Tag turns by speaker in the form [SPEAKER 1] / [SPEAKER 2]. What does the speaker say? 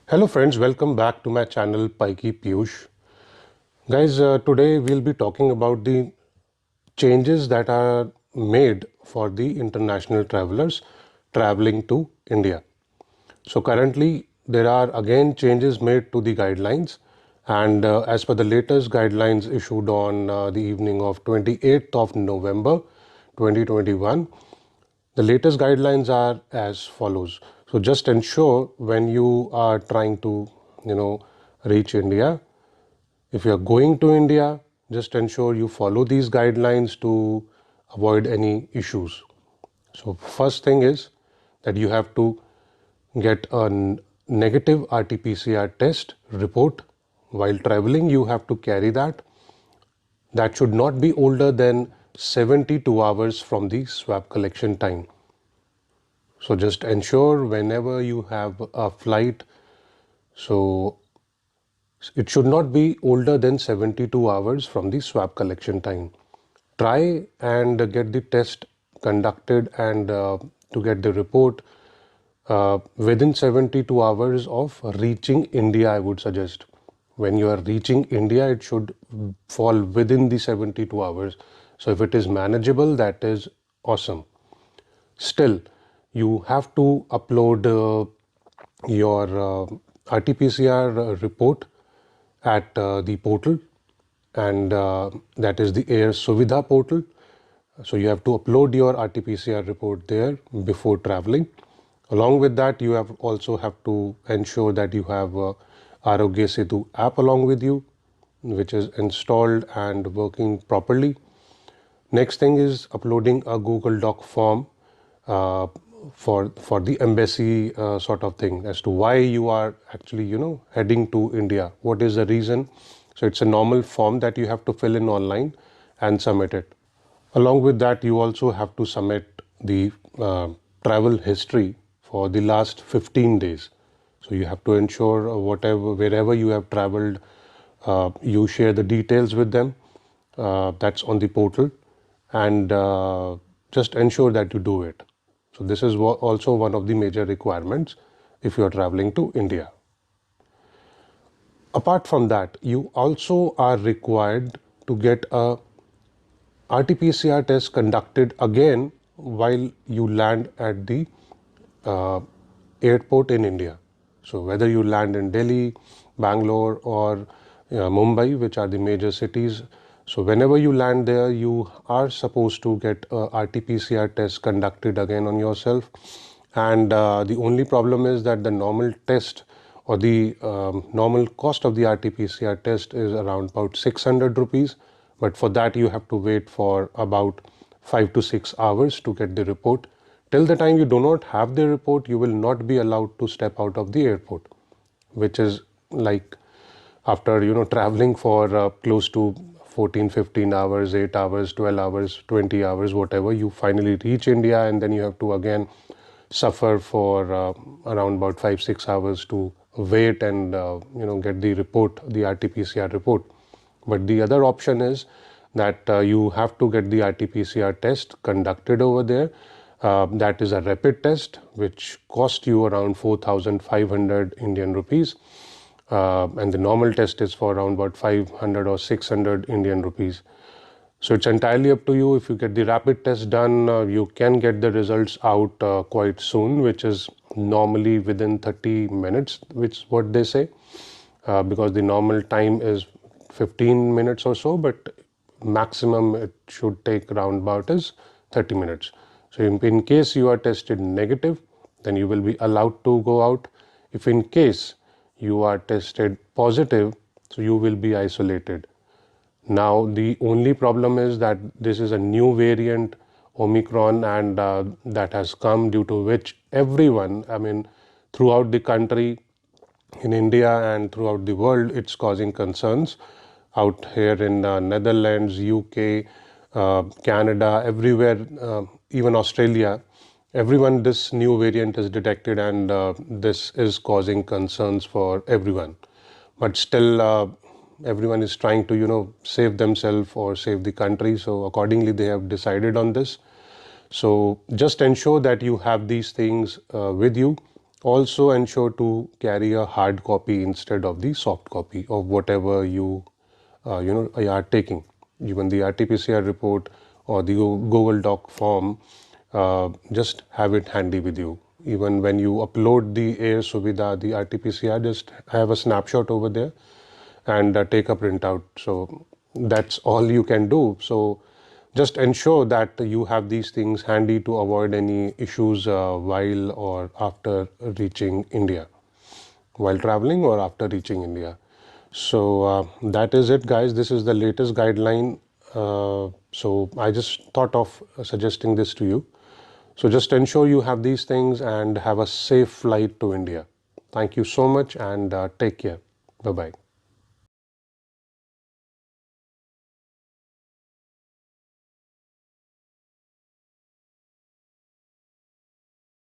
[SPEAKER 1] Hello friends, welcome back to my channel Paiki Piyush. Guys, today we'll be talking about the changes that are made for the international travelers traveling to India. So currently there are again changes made to the guidelines, and as per the latest guidelines issued on the evening of 28th of November 2021, the latest guidelines are as follows. So just ensure when you are trying to, reach India, if you are going to India, just ensure you follow these guidelines to avoid any issues. So first thing is that you have to get a negative RT-PCR test report while traveling. You have to carry that. That should not be older than 72 hours from the swab collection time. So just ensure whenever you have a flight, so it should not be older than 72 hours from the swab collection time. Try and get the test conducted and to get the report within 72 hours of reaching India, I would suggest. When you are reaching India, it should fall within the 72 hours. So if it is manageable, that is awesome. Still, you have to upload your RT-PCR report at the portal, and that is the Air Suvidha portal. So you have to upload your RT-PCR report there before traveling. Along with that, you also have to ensure that you have Arogya Setu app along with you, which is installed and working properly. Next thing is uploading a Google Doc form uh, for the embassy sort of thing as to why you are actually heading to India. What is the reason? So it's a normal form that you have to fill in online and submit it. Along with that, you also have to submit the travel history for the last 15 days. So you have to ensure wherever you have traveled, you share the details with them. That's on the portal, and just ensure that you do it. So this is also one of the major requirements if you are traveling to India. Apart from that, you also are required to get a RT-PCR test conducted again while you land at the uh, airport in India. So whether you land in Delhi, Bangalore, or Mumbai, which are the major cities, so whenever you land there, you are supposed to get a RT-PCR test conducted again on yourself. And the only problem is that the normal test or the normal cost of the RT-PCR test is around about 600 rupees. But for that, you have to wait for about 5 to 6 hours to get the report. Till the time you do not have the report, you will not be allowed to step out of the airport, which is like after traveling for close to 14 15 hours, 8 hours, 12 hours, 20 hours, whatever, you finally reach India, and then you have to again suffer for around about 5 6 hours to wait and get the report, the RT-PCR report. But the other option is that you have to get the RT-PCR test conducted over there. That is a rapid test which cost you around 4,500 Indian rupees, and the normal test is for around about 500 or 600 Indian rupees. So it's entirely up to you. If you get the rapid test done, you can get the results out quite soon, which is normally within 30 minutes, which is what they say, because the normal time is 15 minutes or so, but maximum it should take around about is 30 minutes. So in case you are tested negative, then you will be allowed to go out. If in case you are tested positive, so you will be isolated. Now, the only problem is that this is a new variant, Omicron, and that has come due to which everyone, I mean, throughout the country, in India and throughout the world, it's causing concerns out here in Netherlands, UK, Canada, everywhere, even Australia. Everyone, this new variant is detected, and this is causing concerns for everyone. But still, everyone is trying to save themselves or save the country. So accordingly, they have decided on this. So just ensure that you have these things with you. Also ensure to carry a hard copy instead of the soft copy of whatever you are taking. Even the RT-PCR report or the Google Doc form, just have it handy with you. Even when you upload the Air Suvidha, the RT-PCR, just have a snapshot over there and take a printout. So that's all you can do. So just ensure that you have these things handy to avoid any issues while or after reaching India, while traveling or after reaching India. So that is it, guys. This is the latest guideline. So I just thought of suggesting this to you. So just ensure you have these things and have a safe flight to India. Thank you so much and take care. Bye bye.